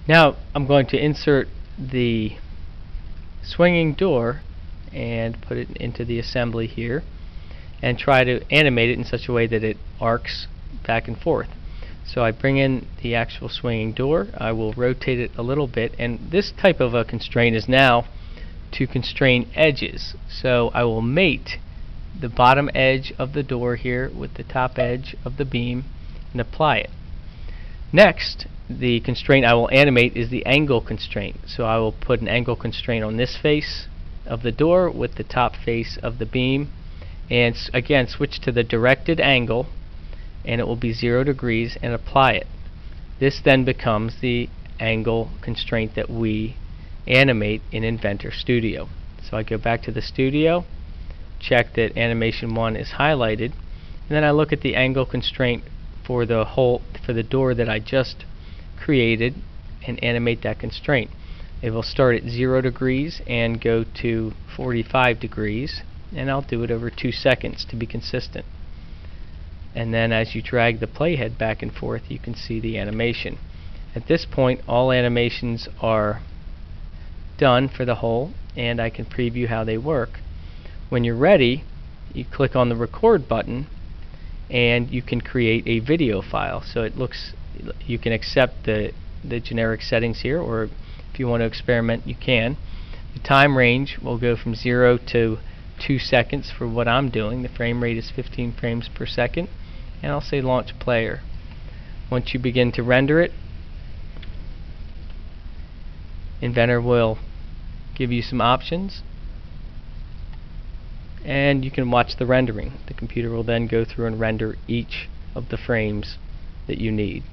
Now I'm going to insert the swinging door and put it into the assembly here and try to animate it in such a way that it arcs back and forth. So I bring in the actual swinging door, I will rotate it a little bit, and this type of a constraint is now to constrain edges. So I will mate the bottom edge of the door here with the top edge of the beam and apply it. Next, the constraint I will animate is the angle constraint. So I will put an angle constraint on this face of the door with the top face of the beam, and again switch to the directed angle, and it will be 0 degrees, and apply it. This then becomes the angle constraint that we animate in Inventor Studio. So I go back to the studio, check that animation 1 is highlighted, and then I look at the angle constraint for the door that I just created and animate that constraint. It will start at 0 degrees and go to 45 degrees, and I'll do it over 2 seconds to be consistent. And then as you drag the playhead back and forth, you can see the animation. At this point, all animations are done for the whole, and I can preview how they work. When you're ready, you click on the record button and you can create a video file. So it looks, you can accept the generic settings here, or if you want to experiment, you can. The time range will go from 0 to 2 seconds for what I'm doing. The frame rate is 15 frames per second, and I'll say launch player. Once you begin to render it, Inventor will give you some options, and you can watch the rendering. The computer will then go through and render each of the frames that you need.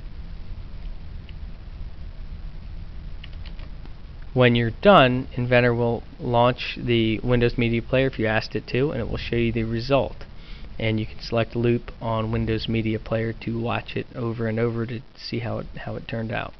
When you're done, Inventor will launch the Windows Media Player if you asked it to, and it will show you the result. And you can select Loop on Windows Media Player to watch it over and over to see how it turned out.